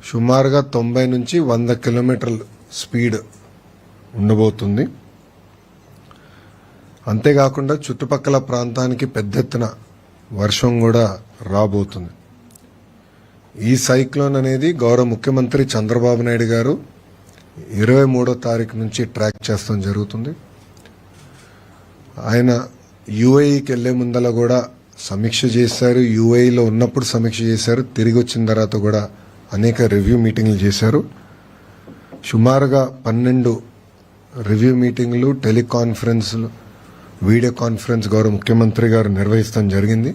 సుమారుగా 90 నుంచి 100 కిలోమీటర్ల స్పీడ్ ఉండబోతుంది. అంతేకాకుండా చుట్టుపక్కల ప్రాంతానికి పెద్ద ఎత్తున వర్షం కూడా రాబోతుంది. ఈ సైక్లోన్ అనేది గౌరవ ముఖ్యమంత్రి చంద్రబాబు నాయుడు గారు 23వ తారీఖు నుంచి ట్రాక్ చేస్తాం జరుగుతుంది. ఆయన యుఏఈకి వెళ్లే ముందల కూడా సమీక్ష చేశారు, యుఏఈలో ఉన్నప్పుడు సమీక్ష చేశారు, తిరిగి వచ్చిన తర్వాత కూడా అనేక రివ్యూ మీటింగ్లు చేశారు. సుమారుగా 12 రివ్యూ మీటింగ్లు, టెలికాన్ఫరెన్స్లు, వీడియో కాన్ఫరెన్స్ గౌరవ ముఖ్యమంత్రి గారు నిర్వహిస్తాం జరిగింది.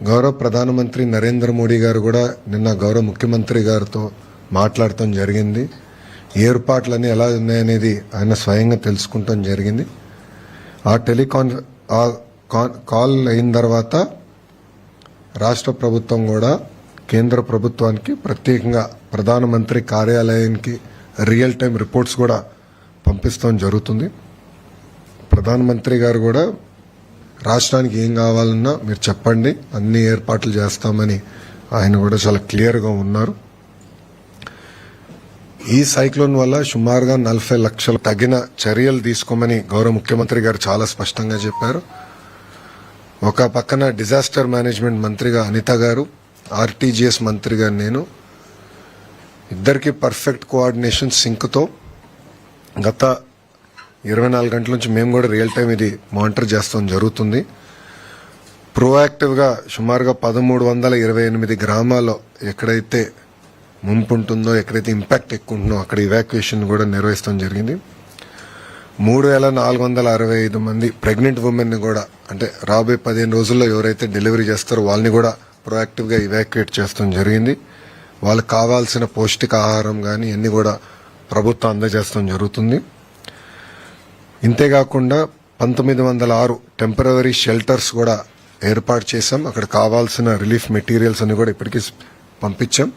గౌరవ ప్రధానమంత్రి నరేంద్ర మోడీ గారు కూడా నిన్న గౌరవ ముఖ్యమంత్రి గారితో మాట్లాడటం జరిగింది. ఏర్పాట్లన్నీ ఎలా ఉన్నాయనేది ఆయన స్వయంగా తెలుసుకుంటాం జరిగింది. ఆ కాల్ అయిన తర్వాత రాష్ట్ర ప్రభుత్వం కూడా కేంద్ర ప్రభుత్వానికి ప్రత్యేకంగా ప్రధానమంత్రి కార్యాలయానికి రియల్ టైం రిపోర్ట్స్ కూడా పంపిస్తాం జరుగుతుంది. ప్రధానమంత్రి గారు కూడా రాష్ట్రానికి ఏం కావాలన్నా మీరు చెప్పండి, అన్ని ఏర్పాట్లు చేస్తామని ఆయన కూడా చాలా క్లియర్గా ఉన్నారు. ఈ సైక్లోన్ వల్ల సుమారుగా 40 లక్షలు తగిన చర్యలు తీసుకోమని గౌరవ ముఖ్యమంత్రి గారు చాలా స్పష్టంగా చెప్పారు. ఒక పక్కన డిజాస్టర్ మేనేజ్మెంట్ మంత్రిగా అనిత గారు, ఆర్టీజీఎస్ మంత్రిగా నేను, ఇద్దరికి పర్ఫెక్ట్ కోఆర్డినేషన్ సింక్తో గత 24 గంటల నుంచి మేము కూడా రియల్ టైం ఇది మానిటర్ చేస్తాం జరుగుతుంది. ప్రోయాక్టివ్గా సుమారుగా 1328 గ్రామాల్లో ఎక్కడైతే ముంపు ఉంటుందో, ఎక్కడైతే ఇంపాక్ట్ ఎక్కువ ఉంటుందో అక్కడ ఇవాక్యుయేషన్ కూడా నిర్వహిస్తాం జరిగింది. 3465 మంది ప్రెగ్నెంట్ ఉమెన్ కూడా, అంటే రాబోయే 15 రోజుల్లో ఎవరైతే డెలివరీ చేస్తారో వాళ్ళని కూడా ప్రోయాక్టివ్గా ఇవాక్యుయేట్ చేస్తాం జరిగింది. వాళ్ళకి కావాల్సిన పౌష్టికాహారం కానీ అన్ని కూడా ప్రభుత్వం అందజేస్తాం జరుగుతుంది. ఇంతేకాకుండా 1906 టెంపరరీ షెల్టర్స్ కూడా ఏర్పాటు చేశాం. అక్కడ కావాల్సిన రిలీఫ్ మెటీరియల్స్ అన్ని కూడా ఇప్పటికీ పంపించాం.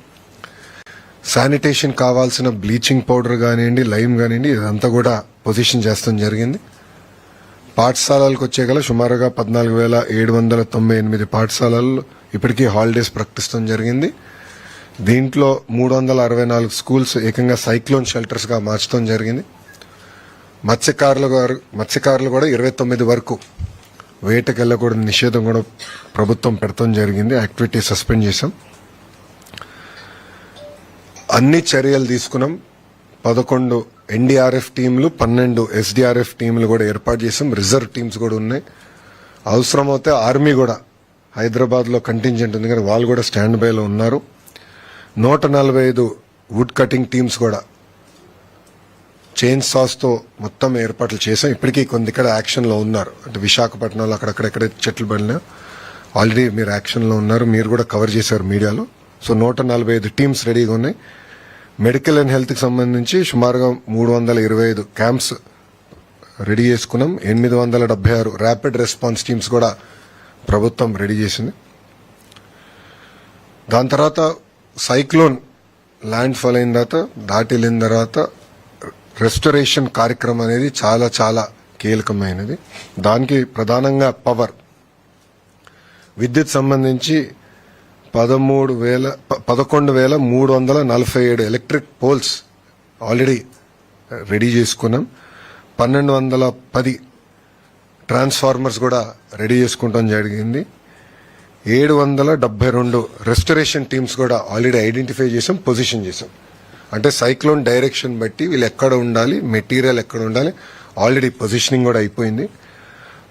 శానిటేషన్ కావాల్సిన బ్లీచింగ్ పౌడర్ కానివ్వండి, లైమ్ కానివ్వండి, ఇదంతా కూడా పొజిషన్ చేస్తాం జరిగింది. పాఠశాలలకు వచ్చే గల సుమారుగా 14,798 పాఠశాలల్లో ఇప్పటికీ హాలిడేస్ ప్రకటిస్తాం జరిగింది. దీంట్లో 364 స్కూల్స్ ఏకంగా సైక్లోన్ షెల్టర్స్గా మార్చడం జరిగింది. మత్స్యకారులు కూడా 29 వరకు వేటకు వెళ్ళకూడని నిషేధం కూడా ప్రభుత్వం పెడతాం జరిగింది. యాక్టివిటీ సస్పెండ్ చేశాం. అన్ని చర్యలు తీసుకున్నాం. 11 ఎన్డీఆర్ఎఫ్ టీంలు, 12 ఎస్డీఆర్ఎఫ్ టీంలు కూడా ఏర్పాటు చేసాం. రిజర్వ్ టీమ్స్ కూడా ఉన్నాయి. అవసరమైతే ఆర్మీ కూడా హైదరాబాద్లో కంటింజెంట్ ఉంది కానీ వాళ్ళు కూడా స్టాండ్ బైలో ఉన్నారు. 145 వుడ్ కటింగ్ టీమ్స్ కూడా చైన్ సాస్తో మొత్తం ఏర్పాట్లు చేసాం. ఇప్పటికీ కొంత ఇక్కడ యాక్షన్లో ఉన్నారు. అంటే విశాఖపట్నంలో అక్కడెక్కడ చెట్లు పడినా ఆల్రెడీ మీరు యాక్షన్లో ఉన్నారు, మీరు కూడా కవర్ చేశారు మీడియాలో. సో 145 టీమ్స్ రెడీగా ఉన్నాయి. మెడికల్ అండ్ హెల్త్కి సంబంధించి సుమారుగా 325 క్యాంప్స్ రెడీ చేసుకున్నాం. 876 ర్యాపిడ్ రెస్పాన్స్ టీమ్స్ కూడా ప్రభుత్వం రెడీ చేసింది. దాని తర్వాత సైక్లోన్ ల్యాండ్ ఫాల్ అయిన తర్వాత, దాటి వెళ్ళిన తర్వాత రెస్టరేషన్ కార్యక్రమం అనేది చాలా చాలా కీలకమైనది. దానికి ప్రధానంగా పవర్, విద్యుత్ సంబంధించి 11,347 ఎలక్ట్రిక్ పోల్స్ ఆల్రెడీ రెడీ చేసుకున్నాం. 1210 ట్రాన్స్ఫార్మర్స్ కూడా రెడీ చేసుకుంటాం జరిగింది. 772 రెస్టరేషన్ టీమ్స్ కూడా ఆల్రెడీ ఐడెంటిఫై చేసాం, పొజిషన్ చేసాం. అంటే సైక్లోన్ డైరెక్షన్ బట్టి వీళ్ళు ఎక్కడ ఉండాలి, మెటీరియల్ ఎక్కడ ఉండాలి, ఆల్రెడీ పొజిషనింగ్ కూడా అయిపోయింది.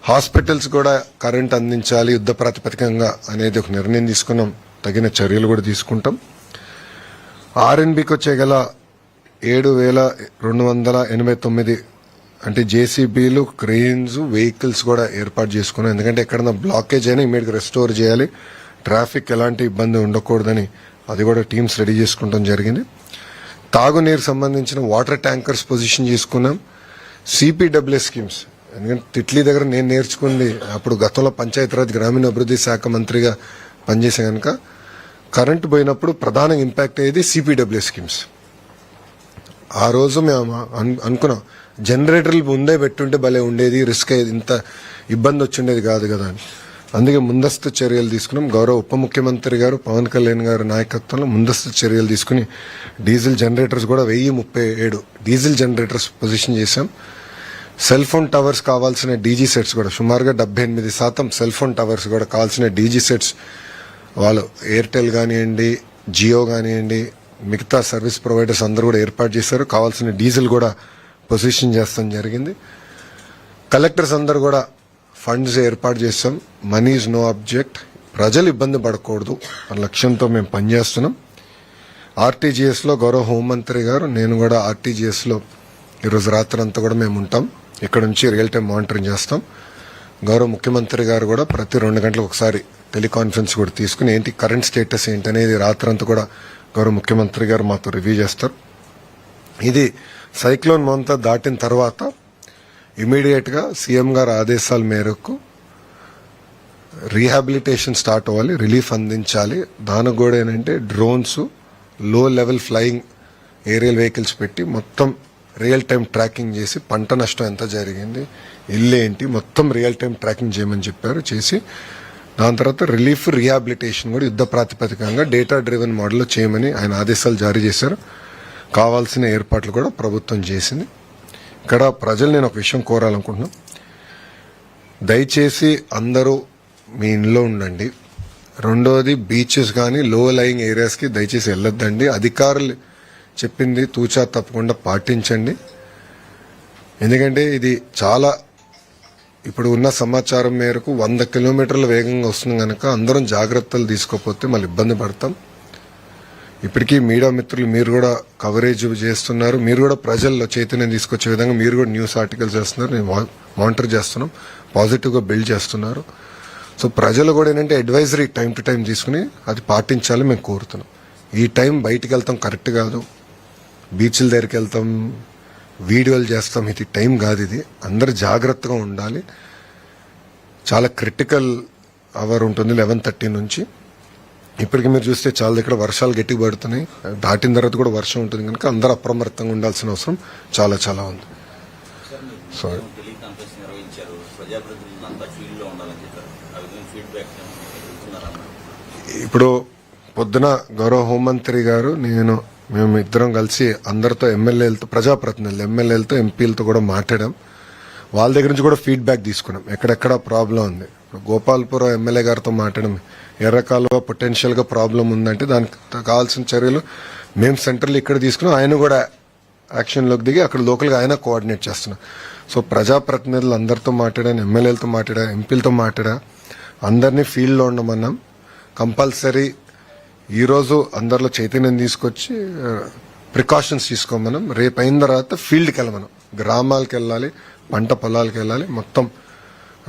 హాస్పిటల్స్ కూడా కరెంట్ అందించాలి యుద్ధ ప్రాతిపదికంగా అనేది ఒక నిర్ణయం తీసుకున్నాం. తగిన చర్యలు కూడా తీసుకుంటాం. ఆర్ఎన్బికి వచ్చే గల 7,289 అంటే జేసీబీలు, క్రెయిన్స్, వెహికల్స్ కూడా ఏర్పాటు చేసుకున్నాం. ఎందుకంటే ఎక్కడన్నా బ్లాకేజ్ అయినా ఇమీడియట్గా రెస్టోర్ చేయాలి, ట్రాఫిక్ ఎలాంటి ఇబ్బంది ఉండకూడదని అది కూడా టీమ్స్ రెడీ చేసుకుంటాం జరిగింది. తాగునీరు సంబంధించిన వాటర్ ట్యాంకర్స్ పొజిషన్ చేసుకున్నాం. సిపిడబ్ల్యూ స్కీమ్స్, ఎందుకంటే తిట్లీ దగ్గర నేను నేర్చుకుంది అప్పుడు గతంలో పంచాయతీరాజ్ గ్రామీణాభివృద్ధి శాఖ మంత్రిగా పనిచేసే కనుక కరెంటు పోయినప్పుడు ప్రధాన ఇంపాక్ట్ అయ్యేది సిపిడబ్ల్యూ స్కీమ్స్. ఆ రోజు మేము అనుకున్నాం జనరేటర్లు ముందే పెట్టుంటే భలే ఉండేది, రిస్క్ అయ్యేది, ఇంత ఇబ్బంది వచ్చిండేది కాదు కదా అని. అందుకే ముందస్తు చర్యలు తీసుకున్నాం. గౌరవ ఉప ముఖ్యమంత్రి గారు పవన్ కళ్యాణ్ గారి నాయకత్వంలో ముందస్తు చర్యలు తీసుకుని డీజిల్ జనరేటర్స్ కూడా 1037 డీజిల్ జనరేటర్స్ పొజిషన్ చేశాం. సెల్ ఫోన్ టవర్స్ కావాల్సిన డీజీ సెట్స్ కూడా సుమారుగా 78% సెల్ ఫోన్ టవర్స్ కూడా కావాల్సిన డీజీ సెట్స్ వాళ్ళు ఎయిర్టెల్ కానివ్వండి, జియో కానివ్వండి, మిగతా సర్వీస్ ప్రొవైడర్స్ అందరూ కూడా ఏర్పాటు చేశారు. కావాల్సిన డీజిల్ కూడా పొజిషన్ చేస్తాం జరిగింది. కలెక్టర్స్ అందరూ కూడా ఫండ్స్ ఏర్పాటు చేస్తాం. Money is no object. ప్రజలు ఇబ్బంది పడకూడదు అన్న లక్ష్యంతో మేము పనిచేస్తున్నాం. ఆర్టీజీఎస్లో గౌరవ హోంమంత్రి గారు, నేను కూడా ఆర్టీజీఎస్లో ఈరోజు రాత్రి అంతా కూడా మేము ఉంటాం. ఇక్కడ నుంచి రియల్ టైం మానిటరింగ్ చేస్తాం. గౌరవ ముఖ్యమంత్రి గారు కూడా ప్రతి 2 గంటలకు ఒకసారి టెలికాన్ఫరెన్స్ కూడా తీసుకుని ఏంటి కరెంట్ స్టేటస్ ఏంటనేది రాత్రంతా కూడా గౌరవ ముఖ్యమంత్రి గారు మాతో రివ్యూ చేస్తారు. ఇది సైక్లోన్ మొంతా దాటిన తర్వాత ఇమీడియట్ గా సీఎం గారి ఆదేశాల మేరకు రీహాబిలిటేషన్ స్టార్ట్ అవ్వాలి, రిలీఫ్ అందించాలి. దానికి కూడా ఏంటంటే డ్రోన్స్, లో లెవెల్ ఫ్లయింగ్ ఏరియల్ వెహికల్స్ పెట్టి మొత్తం రియల్ టైం ట్రాకింగ్ చేసి పంట నష్టం ఎంత జరిగింది, ఇల్లు ఏంటి మొత్తం రియల్ టైం ట్రాకింగ్ చేయమని చెప్పారు. చేసి దాని తర్వాత రిలీఫ్ రీహాబిలిటేషన్ కూడా యుద్ధ ప్రాతిపదికంగా డేటా డ్రివెన్ మోడల్లో చేయమని ఆయన ఆదేశాలు జారీ చేశారు. కావాల్సిన ఏర్పాట్లు కూడా ప్రభుత్వం చేసింది. ఇక్కడ ప్రజలు నేను ఒక విషయం కోరాలనుకుంటున్నాను. దయచేసి అందరూ మీ ఇంట్లో ఉండండి. రెండోది బీచెస్ కానీ లో లయింగ్ ఏరియాస్కి దయచేసి వెళ్ళొద్దండి. అధికారులు చెప్పింది తూచా తప్పకుండా పాటించండి. ఎందుకంటే ఇది చాలా ఇప్పుడు ఉన్న సమాచారం మేరకు 100 కిలోమీటర్ల వేగంగా వస్తుంది కనుక అందరం జాగ్రత్తలు తీసుకోకపోతే మళ్ళీ ఇబ్బంది పడతాం. ఇప్పటికీ మీడియా మిత్రులు మీరు కూడా కవరేజ్ చేస్తున్నారు. మీరు కూడా ప్రజల్లో చైతన్యం తీసుకొచ్చే విధంగా మీరు కూడా న్యూస్ ఆర్టికల్స్ చేస్తున్నారు. నేను మానిటర్ చేస్తున్నాం. పాజిటివ్గా బిల్డ్ చేస్తున్నారు. సో ప్రజలు కూడా ఏంటంటే అడ్వైజరీ టైం టు టైం తీసుకుని అది పాటించాలని మేము కోరుతున్నాం. ఈ టైం బయటికి వెళ్తాం కరెక్ట్ కాదు. బీచ్ల దగ్గరికి వెళ్తాం, వీడియోలు చేస్తాం, ఇది టైం కాదు. ఇది అందరు జాగ్రత్తగా ఉండాలి. చాలా క్రిటికల్ అవర్ ఉంటుంది 11:30 నుంచి. ఇప్పటికి మీరు చూస్తే చాలా దగ్గర వర్షాలు గట్టిగా పడుతున్నాయి. దాటిన తర్వాత కూడా వర్షం ఉంటుంది కనుక అందరూ అప్రమత్తంగా ఉండాల్సిన అవసరం చాలా చాలా ఉంది. సారీ. ఇప్పుడు పొద్దున గౌరవ హోంమంత్రి గారు మేము ఇద్దరం కలిసి అందరితో ఎమ్మెల్యేలతో, ప్రజాప్రతినిధులు ఎమ్మెల్యేలతో, ఎంపీలతో కూడా మాట్లాడాం. వాళ్ళ దగ్గర నుంచి కూడా ఫీడ్బ్యాక్ తీసుకున్నాం ఎక్కడెక్కడ ప్రాబ్లం ఉంది. గోపాల్పురం ఎమ్మెల్యే గారితో మాట్లాడడం, ఎర్రకాలువ పొటెన్షియల్ గా ప్రాబ్లం ఉందంటే దానికి కావాల్సిన చర్యలు మేము సెంట్రల్ ఇక్కడ తీసుకున్నాం. ఆయన కూడా యాక్షన్లోకి దిగి అక్కడ లోకల్గా ఆయన కోఆర్డినేట్ చేస్తున్నాం. సో ప్రజాప్రతినిధులు అందరితో మాట్లాడాను, ఎమ్మెల్యేలతో మాట్లాడా, ఎంపీలతో మాట్లాడా, అందరినీ ఫీల్డ్లో ఉండమన్నాం. కంపల్సరీ ఈరోజు అందరిలో చైతన్యం తీసుకొచ్చి ప్రికాషన్స్ తీసుకోమన్నాం. రేపు అయిన తర్వాత ఫీల్డ్కి వెళ్ళమన్నాం, గ్రామాలకు వెళ్ళాలి, పంట పొలాలకు వెళ్ళాలి, మొత్తం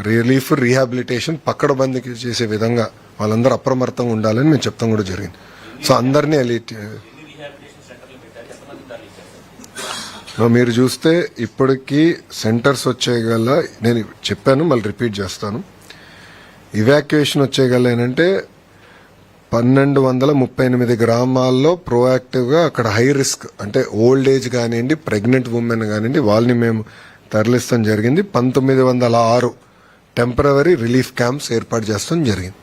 రిలీఫ్ రీహాబిలిటేషన్ పక్కడబందీకి చేసే విధంగా వాళ్ళందరూ అప్రమత్తంగా ఉండాలని మేము చెప్తాం కూడా జరిగింది. సో అందరినీ మీరు చూస్తే ఇప్పటికీ సెంటర్స్ వచ్చేయగల, నేను చెప్పాను మళ్ళీ రిపీట్ చేస్తాను, ఇవాక్యుయేషన్ వచ్చేయగల ఏంటంటే 1238 గ్రామాల్లో ప్రోయాక్టివ్ గా అక్కడ హై రిస్క్ అంటే ఓల్డ్ ఏజ్ కానివ్వండి, ప్రెగ్నెంట్ ఉమెన్ కానివ్వండి, వాళ్ళని మేము తరలిస్తాం జరిగింది. 1906 టెంపరవరీ రిలీఫ్ క్యాంప్స్ ఏర్పాటు చేస్తాం జరిగింది.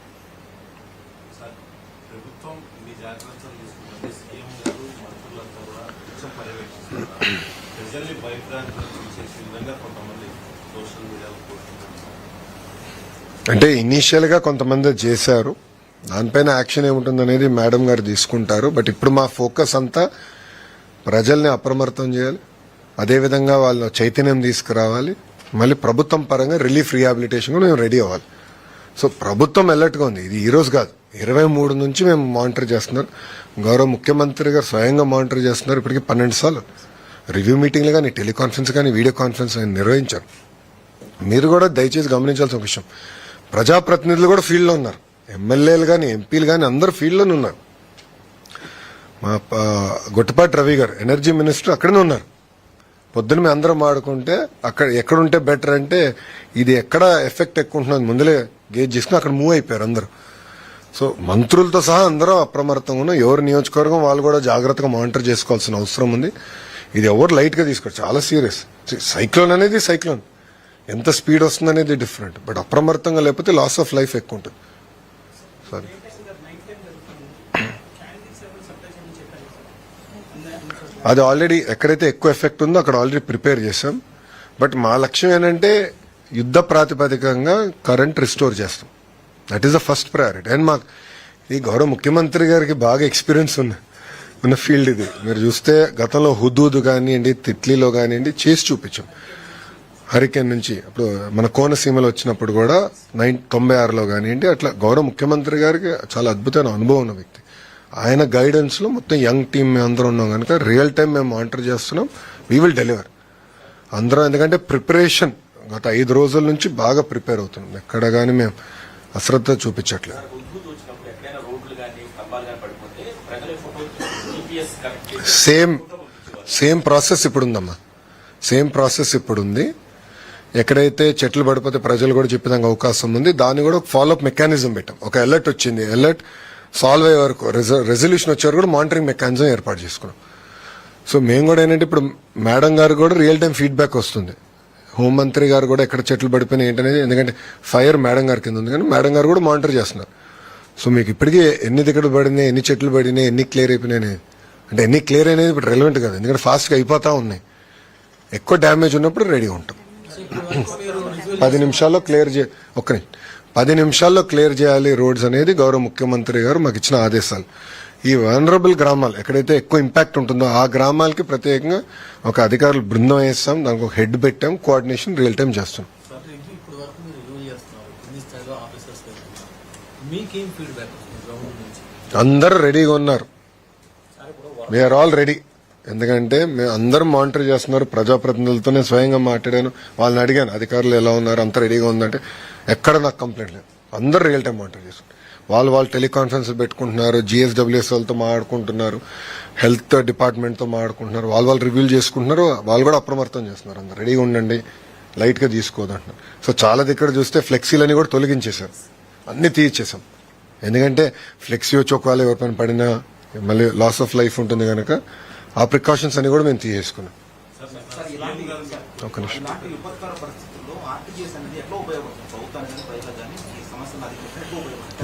అంటే ఇనీషియల్ గా కొంతమంది చేశారు, దానిపైన యాక్షన్ ఏముంటుంది అనేది మేడం గారు తీసుకుంటారు. బట్ ఇప్పుడు మా ఫోకస్ అంతా ప్రజల్ని అప్రమత్తం చేయాలి, అదేవిధంగా వాళ్ళ చైతన్యం తీసుకురావాలి, మళ్ళీ ప్రభుత్వం పరంగా రిలీఫ్ రీహాబిలిటేషన్ కూడా మేము రెడీ అవ్వాలి. సో ప్రభుత్వం అలర్ట్గా ఉంది. ఇది ఈ రోజు కాదు, 23 నుంచి మేము మానిటర్ చేస్తున్నారు. గౌరవ ముఖ్యమంత్రి గారు స్వయంగా మానిటర్ చేస్తున్నారు. ఇప్పటికీ 12 సార్లు రివ్యూ మీటింగ్లు కానీ, టెలికాన్ఫరెన్స్ కానీ, వీడియో కాన్ఫరెన్స్ నిర్వహించారు. మీరు కూడా దయచేసి గమనించాల్సిన విషయం, ప్రజాప్రతినిధులు కూడా ఫీల్డ్లో ఉన్నారు. ఎమ్మెల్యేలు కానీ, ఎంపీలు కానీ అందరూ ఫీల్డ్లోనే ఉన్నారు. మా గొట్టపాటి రవి గారు ఎనర్జీ మినిస్టర్ అక్కడనే ఉన్నారు. పొద్దున మేము అందరం ఆడుకుంటే అక్కడ ఎక్కడుంటే బెటర్ అంటే ఇది ఎక్కడ ఎఫెక్ట్ ఎక్కువ ఉంటున్నది ముందులే గేజ్ చేసుకుని అక్కడ మూవ్ అయిపోయారు అందరూ. సో మంత్రులతో సహా అందరూ అప్రమత్తంగా ఉన్నాం. ఎవరి నియోజకవర్గం వాళ్ళు కూడా జాగ్రత్తగా మానిటర్ చేసుకోవాల్సిన అవసరం ఉంది. ఇది ఎవరు లైట్ గా తీసుకోరు, చాలా సీరియస్. సైక్లోన్ అనేది సైక్లోన్, ఎంత స్పీడ్ వస్తుంది అనేది డిఫరెంట్, బట్ అప్రమత్తంగా లేకపోతే లాస్ ఆఫ్ లైఫ్ ఎక్కువ ఉంటుంది. సారీ, అది ఆల్రెడీ ఎక్కడైతే ఎక్కువ ఎఫెక్ట్ ఉందో అక్కడ ఆల్రెడీ ప్రిపేర్ చేసాం. బట్ మా లక్ష్యం ఏంటంటే యుద్ధ ప్రాతిపదికంగా కరెంట్ రిస్టోర్ చేస్తాం. That is the first priority. And మాకు ఈ గౌరవ ముఖ్యమంత్రి గారికి బాగా ఎక్స్పీరియన్స్ ఉన్న ఫీల్డ్ ఇది. మీరు చూస్తే గతంలో హుదూద్ కానివ్వండి, తిట్లీలో కానివ్వండి చేసి చూపించాం. హరికేన్ నుంచి అప్పుడు మన కోనసీమలో వచ్చినప్పుడు కూడా 96లో కానివ్వండి, అట్లా గౌరవ ముఖ్యమంత్రి గారికి చాలా అద్భుతమైన అనుభవం ఉన్న వ్యక్తి. ఆయన గైడెన్స్ లో మొత్తం యంగ్ టీమ్ మేము అందరం ఉన్నాం కనుక రియల్ టైం మేము మానిటర్ చేస్తున్నాం. వీ విల్ డెలివర్ అందరం. ఎందుకంటే ప్రిపరేషన్ గత 5 రోజుల నుంచి బాగా ప్రిపేర్ అవుతున్నాం. ఎక్కడ కానీ మేము అశ్రద్ధ చూపించట్లేదు. సేమ్ ప్రాసెస్ ఇప్పుడు ఉందమ్మా. సేమ్ ప్రాసెస్ ఇప్పుడు ఉంది. ఎక్కడైతే చెట్లు పడిపోతే ప్రజలు కూడా చెప్పేదానికి అవకాశం ఉంది. దాన్ని కూడా ఫాలోఅప్ మెకానిజం పెట్టాం. ఒక అలర్ట్ వచ్చింది, అలర్ట్ సాల్వ్ అయ్యే వరకు రెజల్యూషన్ వచ్చే వరకు కూడా మానిటరింగ్ మెకానిజం ఏర్పాటు చేసుకున్నాం. సో మేము కూడా ఏంటంటే ఇప్పుడు మేడం గారు కూడా రియల్ టైం ఫీడ్బ్యాక్ వస్తుంది. హోంమంత్రి గారు కూడా ఎక్కడ చెట్లు పడిపోయినాయి ఏంటనేది, ఎందుకంటే ఫైర్ మేడం గారి కింద ఉంది కానీ మేడం గారు కూడా మానిటర్ చేస్తున్నారు. సో మీకు ఇప్పటికీ ఎన్ని దిక్కలు పడినాయి, ఎన్ని చెట్లు పడినాయి, ఎన్ని క్లియర్ అయిపోయినాయి అంటే ఎన్ని క్లియర్ అనేది ఇప్పుడు రెలవెంట్ కాదు. ఎందుకంటే ఫాస్ట్గా అయిపోతా ఉన్నాయి. ఎక్కువ డ్యామేజ్ ఉన్నప్పుడు రెడీగా ఉంటాం. 10 నిమిషాల్లో క్లియర్ 10 నిమిషాల్లో క్లియర్ చేయాలి రోడ్స్ అనేది గౌరవ ముఖ్యమంత్రి గారు మాకు ఇచ్చిన ఆదేశాలు. ఈ వనరబుల్ గ్రామాలు ఎక్కడైతే ఎక్కువ ఇంపాక్ట్ ఉంటుందో ఆ గ్రామాలకి ప్రత్యేకంగా ఒక అధికారులు బృందం వేస్తాం, దానికి ఒక హెడ్ పెట్టాం, కోఆర్డినేషన్ రియల్ టైం చేస్తాం. అందరూ రెడీగా ఉన్నారు. We are all ready. ఎందుకంటే మేము అందరం మానిటర్ చేస్తున్నారు. ప్రజాప్రతినిధులతో నేను స్వయంగా మాట్లాడాను, వాళ్ళని అడిగాను అధికారులు ఎలా ఉన్నారు, అంత రెడీగా ఉందంటే ఎక్కడ నాకు కంప్లైంట్ లేదు. అందరూ రియల్ టైం మానిటర్ చేస్తున్నారు. వాళ్ళు టెలికాన్ఫరెన్స్ పెట్టుకుంటున్నారు, GSWS వాళ్ళతో మాట్లాడుకుంటున్నారు, హెల్త్ డిపార్ట్మెంట్తో మాట్లాడుకుంటున్నారు, వాళ్ళు రివ్యూ చేసుకుంటున్నారు. వాళ్ళు కూడా అప్రమత్తం చేస్తున్నారు. అందరు రెడీగా ఉండండి, లైట్ గా తీసుకోదంటున్నారు. సో చాలా దగ్గర చూస్తే ఫ్లెక్సీలని కూడా తొలగించేశారు, అన్ని తీయించేసాం. ఎందుకంటే ఫ్లెక్సీ వచ్చి ఒకవేళ ఎవరిపైన పడినా మళ్ళీ లాస్ ఆఫ్ లైఫ్ ఉంటుంది కనుక ఆ ప్రికాషన్స్ అన్ని కూడా మేము తీసేసుకున్నాం. ఒక నిమిషం.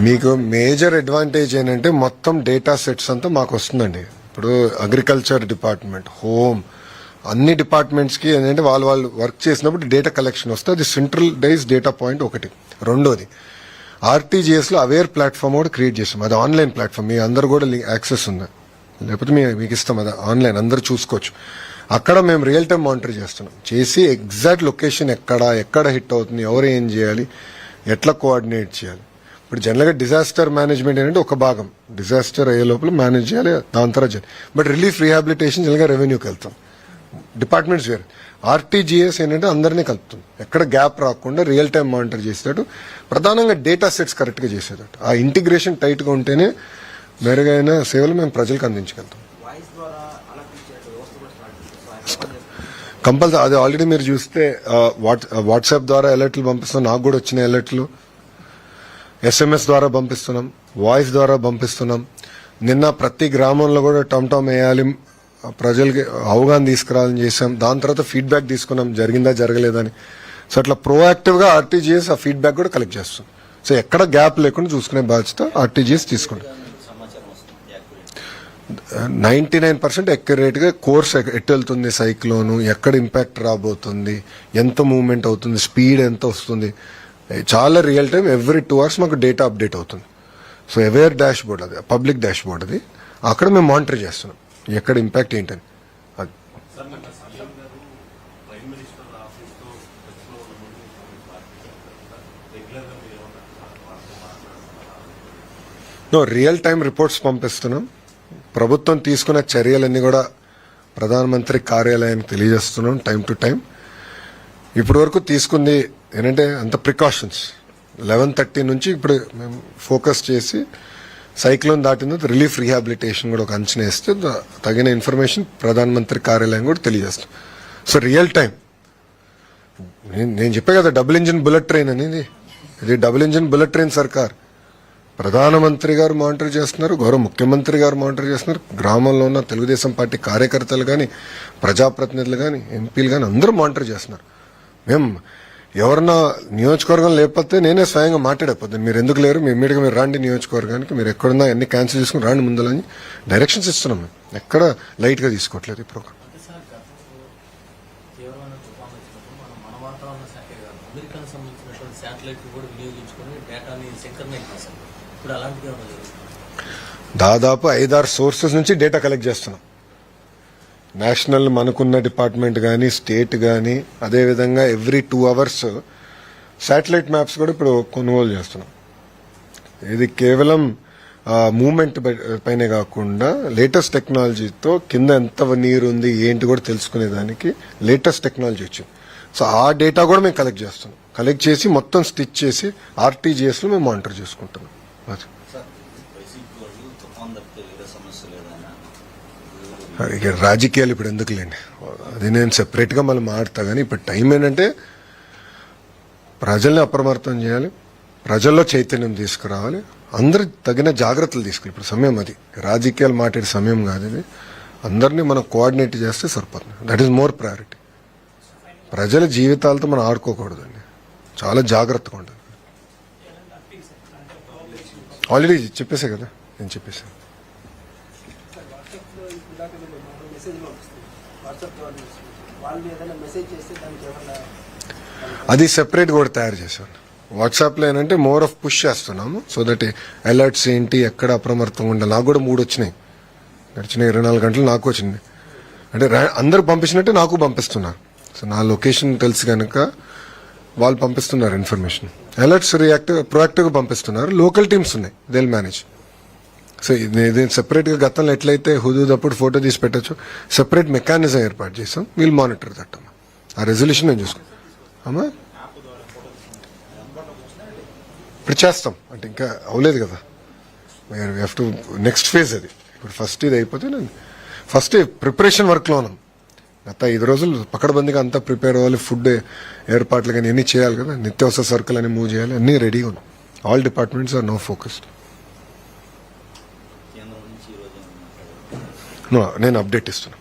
మీకు మేజర్ అడ్వాంటేజ్ ఏంటంటే మొత్తం డేటా సెట్స్ అంతా మాకు వస్తుందండి. ఇప్పుడు అగ్రికల్చర్ డిపార్ట్మెంట్, హోమ్, అన్ని డిపార్ట్మెంట్స్ కి ఏంటంటే వాళ్ళు వర్క్ చేసినప్పుడు డేటా కలెక్షన్ వస్తే అది సెంట్రలైజ్ డేటా పాయింట్ ఒకటి. రెండోది RTGS లో అవేర్ ప్లాట్ఫామ్ కూడా క్రియేట్ చేసాం. అది ఆన్లైన్ ప్లాట్ఫామ్, మీ అందరు కూడా యాక్సెస్ ఉంది, లేకపోతే మీకు ఇస్తాం. అది ఆన్లైన్ అందరు చూసుకోవచ్చు. అక్కడ మేము రియల్ టైం మానిటర్ చేస్తున్నాం. చేసి ఎగ్జాక్ట్ లొకేషన్ ఎక్కడ హిట్ అవుతుంది, ఎవరు ఏం చేయాలి, ఎట్లా కోఆర్డినేట్ చేయాలి. ఇప్పుడు జనరల్గా డిజాస్టర్ మేనేజ్మెంట్ ఏంటంటే ఒక భాగం, డిజాస్టర్ అయ్యే లోపల మేనేజ్ చేయాలి, దాని తర్వాత చేయాలి. బట్ రిలీఫ్ రీహాబిలిటేషన్ జనరల్గా రెవెన్యూకి వెళ్తాం, డిపార్ట్మెంట్స్ వేరే. RTGS ఏంటంటే అందరినీ కలుపుతుంది. ఎక్కడ గ్యాప్ రాకుండా రియల్ టైం మానిటర్ చేసేటట్టు, ప్రధానంగా డేటా సెట్స్ కరెక్ట్గా చేసేటట్టు, ఆ ఇంటిగ్రేషన్ టైట్గా ఉంటేనే మెరుగైన సేవలు మేము ప్రజలకు అందించగలుగుతాం. కంపల్సరీ అది ఆల్రెడీ మీరు చూస్తే వాట్సాప్ ద్వారా అలర్ట్లు పంపిస్తున్నాం. నాకు కూడా వచ్చిన అలర్ట్లు SMS ద్వారా పంపిస్తున్నాం, వాయిస్ ద్వారా పంపిస్తున్నాం. నిన్న ప్రతి గ్రామంలో కూడా టమ్ వేయాలి, ప్రజలకి అవగాహన తీసుకురావాలని చేసాం. దాని తర్వాత ఫీడ్బ్యాక్ తీసుకున్నాం, జరిగిందా జరగలేదని. సో అట్లా ప్రోయాక్టివ్ గా RTGS ఆ ఫీడ్బ్యాక్ కూడా కలెక్ట్ చేస్తాం. సో ఎక్కడ గ్యాప్ లేకుండా చూసుకునే బాధ్యత RTGS తీసుకుంటాం. 99% అక్యురేట్ గా కోర్స్ ఎట్టు వెళ్తుంది, సైక్లోన్ ఎక్కడ ఇంపాక్ట్ రాబోతుంది, ఎంత మూవ్మెంట్ అవుతుంది, స్పీడ్ ఎంత వస్తుంది, చాలా రియల్ టైం ఎవ్రీ 2 hours మాకు డేటా అప్డేట్ అవుతుంది. సో అవేర్ డాష్ బోర్డ్, అది పబ్లిక్ డాష్ బోర్డ్, అది అక్కడ మేము మానిటర్ చేస్తున్నాం ఎక్కడ ఇంపాక్ట్ ఏంటని. అది రియల్ టైం రిపోర్ట్స్ పంపిస్తున్నాం. ప్రభుత్వం తీసుకున్న చర్యలన్నీ కూడా ప్రధానమంత్రి కార్యాలయానికి తెలియజేస్తున్నాం టైం టు టైం. ఇప్పటి వరకు తీసుకుంది ఏంటంటే అంత ప్రికాషన్స్. 11:30 నుంచి ఇప్పుడు మేము ఫోకస్ చేసి సైక్లోన్ దాటిన రిలీఫ్ రీహాబిలిటేషన్ కూడా ఒక అంచనా వేస్తే తగిన ఇన్ఫర్మేషన్ ప్రధానమంత్రి కార్యాలయం కూడా తెలియజేస్తాం. సో రియల్ టైం నేను చెప్పే కదా డబుల్ ఇంజిన్ బుల్లెట్ ట్రైన్ అనేది, ఇది డబుల్ ఇంజిన్ బుల్లెట్ ట్రైన్ సర్కార్. ప్రధానమంత్రి గారు మానిటర్ చేస్తున్నారు, గౌరవ ముఖ్యమంత్రి గారు మానిటర్ చేస్తున్నారు, గ్రామంలో ఉన్న తెలుగుదేశం పార్టీ కార్యకర్తలు కానీ, ప్రజాప్రతినిధులు కానీ, ఎంపీలు కానీ అందరూ మానిటర్ చేస్తున్నారు. మేము ఎవరన్నా నియోజకవర్గం లేకపోతే నేనే స్వయంగా మాట్లాడకపోతాను, మీరు ఎందుకు లేరు, మీ ఇమ్మీడియట్గా మీరు రాండి నియోజకవర్గానికి, మీరు ఎక్కడున్నా అన్ని క్యాన్సిల్ చేసుకుని రాండి ముందులని డైరెక్షన్స్ ఇస్తున్నాం. మేము ఎక్కడ లైట్గా తీసుకోవట్లేదు ఈ ప్రోగ్రామ్. తీవ్రమైన తుఫాను వచ్చినప్పుడు మన వాతావరణ శాఖే కాదు, అమెరికాకు సంబంధించినటువంటి శాటిలైట్ కూడా వినియోగించుకొని డేటాని సింక్రనైజ్ చేశారు. ఇప్పుడు అలాంటివి ఏమైనా జరుగుతుంది? దాదాపు 5-6 సోర్సెస్ నుంచి డేటా కలెక్ట్ చేస్తున్నాం. నేషనల్ మనకున్న డిపార్ట్మెంట్ కానీ, స్టేట్ కానీ, అదేవిధంగా ఎవ్రీ 2 hours శాటిలైట్ మ్యాప్స్ కూడా ఇప్పుడు కొనుగోలు చేస్తున్నాం. ఇది కేవలం మూవ్మెంట్ పైనే కాకుండా లేటెస్ట్ టెక్నాలజీతో కింద ఎంత నీరు ఉంది ఏంటి కూడా తెలుసుకునేదానికి లేటెస్ట్ టెక్నాలజీ వచ్చింది. సో ఆ డేటా కూడా మేము కలెక్ట్ చేస్తున్నాం. కలెక్ట్ చేసి మొత్తం స్టిచ్ చేసి ఆర్టీజీఎస్ లో మేము మానిటర్ చేసుకుంటున్నాం. అది ఇక రాజకీయాలు ఇప్పుడు ఎందుకులేండి, అది నేను సెపరేట్ గా మళ్ళీ మాట్లాడతా. కానీ ఇప్పుడు టైం ఏంటంటే ప్రజల్ని అప్రమత్తం చేయాలి, ప్రజల్లో చైతన్యం తీసుకురావాలి, అందరు తగిన జాగ్రత్తలు తీసుకోవాలి. ఇప్పుడు సమయం అది, రాజకీయాలు మాట్లాడే సమయం కాదు ఇది. అందరినీ మనం కోఆర్డినేట్ చేస్తే సరిపోతుంది. That is more priority. ప్రజల జీవితాలతో మనం ఆడుకోకూడదండి, చాలా జాగ్రత్తగా ఉండాలి. ఆల్రెడీ చెప్పేసా కదా, నేను చెప్పేసాను. అది సెపరేట్ కూడా తయారు చేశాను. వాట్సాప్లో ఏంటంటే మోర్ ఆఫ్ పుష్ చేస్తున్నాము, సో దట్ అలర్ట్స్ ఏంటి, ఎక్కడ అప్రమత్తంగా ఉండాలి. నాకు కూడా 3 వచ్చినాయి, గడిచిన 24 గంటలు నాకు వచ్చింది. అంటే అందరు పంపించినట్టే నాకు పంపిస్తున్నారు. సో నా లొకేషన్ తెలిసి కనుక వాళ్ళు పంపిస్తున్నారు ఇన్ఫర్మేషన్. అలర్ట్స్ ప్రొయాక్టివ్గా పంపిస్తున్నారు. లోకల్ టీమ్స్ ఉన్నాయి, దే విల్ మేనేజ్. సో ఇది సెపరేట్గా గతంలో ఎట్లయితే హుదూదప్పుడు ఫోటో తీసి పెట్టచ్చు, సెపరేట్ మెకానిజం ఏర్పాటు చేసాం. వీల్ మానిటర్ దట్ అమ్మా. ఆ రెజల్యూషన్ నేను చూసుకో అమ్మా. ఇప్పుడు చేస్తాం అంటే ఇంకా అవ్వలేదు కదా, హ్యావ్ టు నెక్స్ట్ ఫేజ్ అది. ఇప్పుడు ఫస్ట్ ఇది అయిపోతే నేను ఫస్ట్ ప్రిపరేషన్ వర్క్లో ఉన్నాం. గత 5 రోజులు పకడ్బందీగా అంతా ప్రిపేర్ అవ్వాలి, ఫుడ్ ఏర్పాట్లు కానీ అన్నీ చేయాలి కదా, నిత్యావసర సరుకులు అని మూవ్ చేయాలి, అన్నీ రెడీగా ఉన్నాం. All departments are no focused. నేను అప్డేట్ ఇస్తున్నాను.